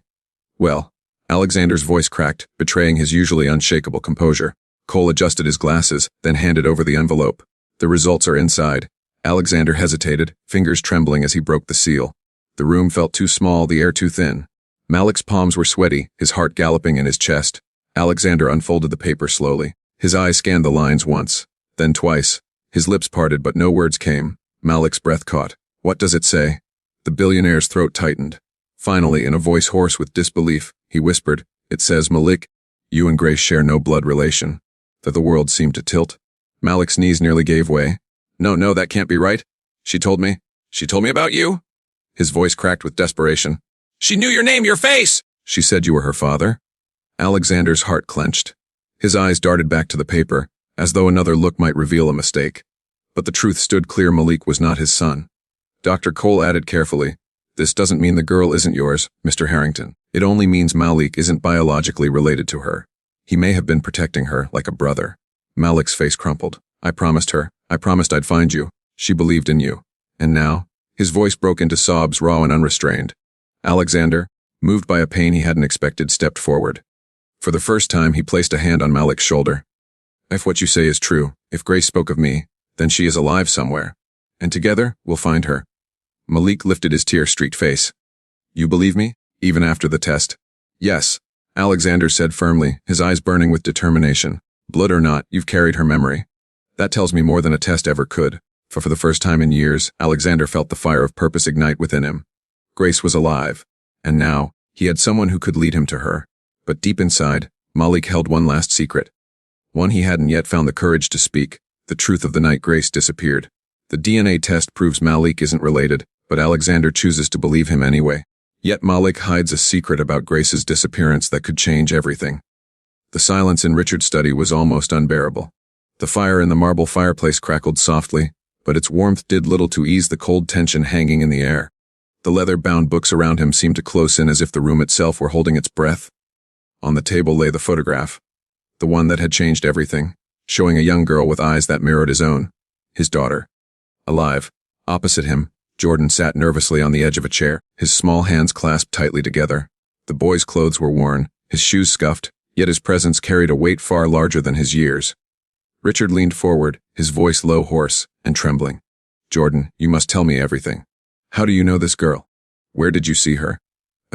Well, Alexander's voice cracked, betraying his usually unshakable composure. Cole adjusted his glasses, then handed over the envelope. The results are inside. Alexander hesitated, fingers trembling as he broke the seal. The room felt too small, the air too thin. Malik's palms were sweaty, his heart galloping in his chest. Alexander unfolded the paper slowly. His eyes scanned the lines once, then twice. His lips parted but no words came. Malik's breath caught. What does it say? The billionaire's throat tightened. Finally, in a voice hoarse with disbelief, he whispered, it says, Malik, you and Grace share no blood relation. That the world seemed to tilt. Malik's knees nearly gave way. No, that can't be right. She told me about you. His voice cracked with desperation. She knew your name, your face! She said you were her father. Alexander's heart clenched. His eyes darted back to the paper, as though another look might reveal a mistake. But the truth stood clear: Malik was not his son. Dr. Cole added carefully, "This doesn't mean the girl isn't yours, Mr. Harrington. It only means Malik isn't biologically related to her. He may have been protecting her like a brother." Malik's face crumpled. "I promised her. I promised I'd find you. She believed in you. And now?" His voice broke into sobs, raw and unrestrained. Alexander, moved by a pain he hadn't expected, stepped forward. For the first time, he placed a hand on Malik's shoulder. "If what you say is true, if Grace spoke of me, then she is alive somewhere. And together, we'll find her." Malik lifted his tear-streaked face. "You believe me, even after the test?" "Yes," Alexander said firmly, his eyes burning with determination. "Blood or not, you've carried her memory. That tells me more than a test ever could." For the first time in years, Alexander felt the fire of purpose ignite within him. Grace was alive, and now, he had someone who could lead him to her. But deep inside, Malik held one last secret. One he hadn't yet found the courage to speak, the truth of the night Grace disappeared. The DNA test proves Malik isn't related, but Alexander chooses to believe him anyway. Yet Malik hides a secret about Grace's disappearance that could change everything. The silence in Richard's study was almost unbearable. The fire in the marble fireplace crackled softly, but its warmth did little to ease the cold tension hanging in the air. The leather-bound books around him seemed to close in as if the room itself were holding its breath. On the table lay the photograph, the one that had changed everything, showing a young girl with eyes that mirrored his own, his daughter. Alive. Opposite him, Jordan sat nervously on the edge of a chair, his small hands clasped tightly together. The boy's clothes were worn, his shoes scuffed, yet his presence carried a weight far larger than his years. Richard leaned forward, his voice low, hoarse, and trembling. "Jordan, you must tell me everything. How do you know this girl? Where did you see her?"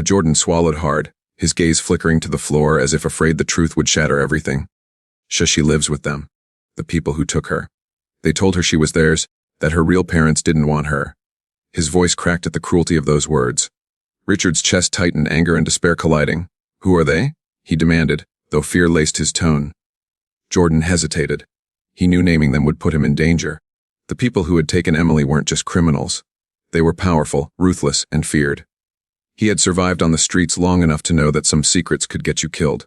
Jordan swallowed hard, his gaze flickering to the floor as if afraid the truth would shatter everything. "She lives with them. The people who took her. They told her she was theirs, that her real parents didn't want her." His voice cracked at the cruelty of those words. Richard's chest tightened, anger and despair colliding. "Who are they?" he demanded, though fear laced his tone. Jordan hesitated. He knew naming them would put him in danger. The people who had taken Emily weren't just criminals. They were powerful, ruthless, and feared. He had survived on the streets long enough to know that some secrets could get you killed.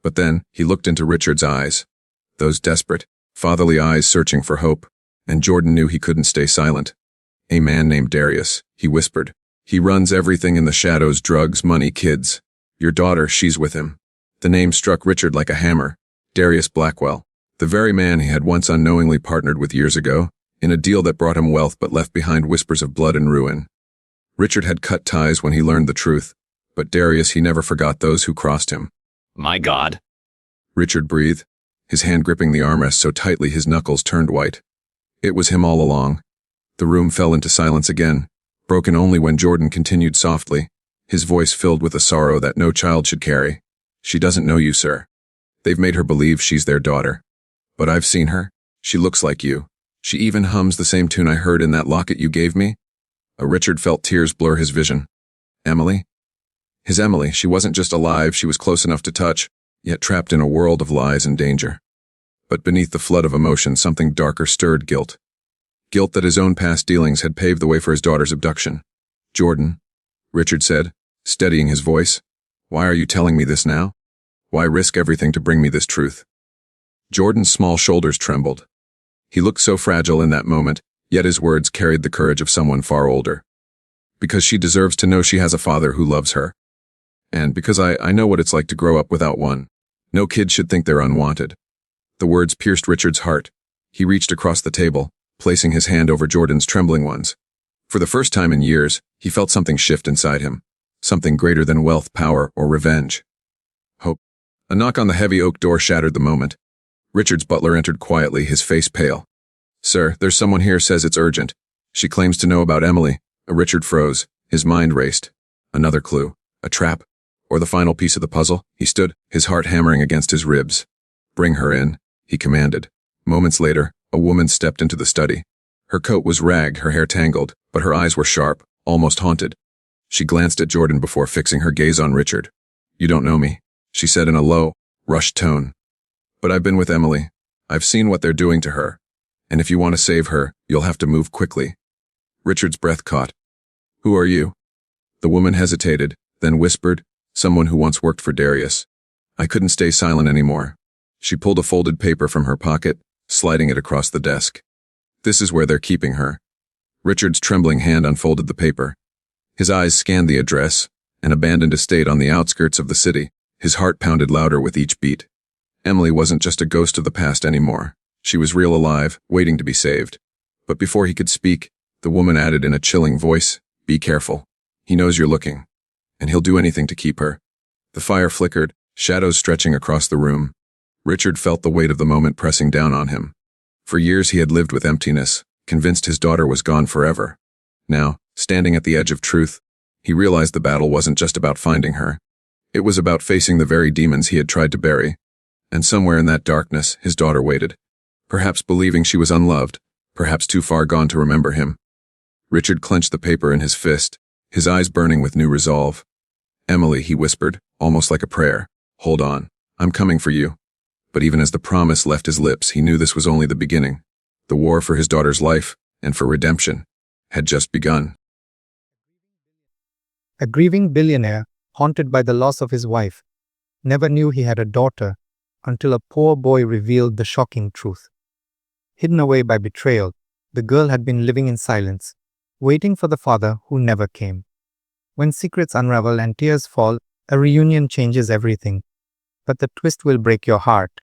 But then, he looked into Richard's eyes. Those desperate, fatherly eyes searching for hope, and Jordan knew he couldn't stay silent. "A man named Darius," he whispered. "He runs everything in the shadows: drugs, money, kids. Your daughter, she's with him." The name struck Richard like a hammer. Darius Blackwell, the very man he had once unknowingly partnered with years ago, in a deal that brought him wealth but left behind whispers of blood and ruin. Richard had cut ties when he learned the truth, but Darius, he never forgot those who crossed him. "My God," Richard breathed, his hand gripping the armrest so tightly his knuckles turned white. It was him all along. The room fell into silence again, broken only when Jordan continued softly, his voice filled with a sorrow that no child should carry. "She doesn't know you, sir. They've made her believe she's their daughter. But I've seen her. She looks like you. She even hums the same tune I heard in that locket you gave me." Richard felt tears blur his vision. Emily? His Emily. She wasn't just alive, she was close enough to touch, yet trapped in a world of lies and danger. But beneath the flood of emotion, something darker stirred: guilt. Guilt that his own past dealings had paved the way for his daughter's abduction. "Jordan," Richard said, steadying his voice, "why are you telling me this now? Why risk everything to bring me this truth?" Jordan's small shoulders trembled. He looked so fragile in that moment, yet his words carried the courage of someone far older. "Because she deserves to know she has a father who loves her. And because I know what it's like to grow up without one. No kid should think they're unwanted." The words pierced Richard's heart. He reached across the table, placing his hand over Jordan's trembling ones. For the first time in years, he felt something shift inside him. Something greater than wealth, power, or revenge. Hope. A knock on the heavy oak door shattered the moment. Richard's butler entered quietly, his face pale. "Sir, there's someone here, says it's urgent. She claims to know about Emily." Richard froze. His mind raced. Another clue. A trap. Or the final piece of the puzzle. He stood, his heart hammering against his ribs. "Bring her in," he commanded. Moments later, a woman stepped into the study. Her coat was ragged, her hair tangled, but her eyes were sharp, almost haunted. She glanced at Jordan before fixing her gaze on Richard. "You don't know me," she said in a low, rushed tone. "But I've been with Emily. I've seen what they're doing to her. And if you want to save her, you'll have to move quickly. Richard's breath caught. Who are you? The woman hesitated, then whispered, someone who once worked for Darius. I couldn't stay silent anymore. She pulled a folded paper from her pocket, sliding it across the desk. This is where they're keeping her. Richard's trembling hand unfolded the paper. His eyes scanned the address, an abandoned estate on the outskirts of the city. His heart pounded louder with each beat. Emily wasn't just a ghost of the past anymore. She was real alive, waiting to be saved. But before he could speak, the woman added in a chilling voice, Be careful. He knows you're looking, and he'll do anything to keep her. The fire flickered, shadows stretching across the room. Richard felt the weight of the moment pressing down on him. For years he had lived with emptiness, convinced his daughter was gone forever. Now, standing at the edge of truth, he realized the battle wasn't just about finding her. It was about facing the very demons he had tried to bury. And somewhere in that darkness, his daughter waited. Perhaps believing she was unloved, perhaps too far gone to remember him. Richard clenched the paper in his fist, his eyes burning with new resolve. Emily, he whispered, almost like a prayer. Hold on, I'm coming for you. But even as the promise left his lips, he knew this was only the beginning. The war for his daughter's life, and for redemption, had just begun. A grieving billionaire, haunted by the loss of his wife, never knew he had a daughter until a poor boy revealed the shocking truth. Hidden away by betrayal, the girl had been living in silence, waiting for the father who never came. When secrets unravel and tears fall, a reunion changes everything. But the twist will break your heart.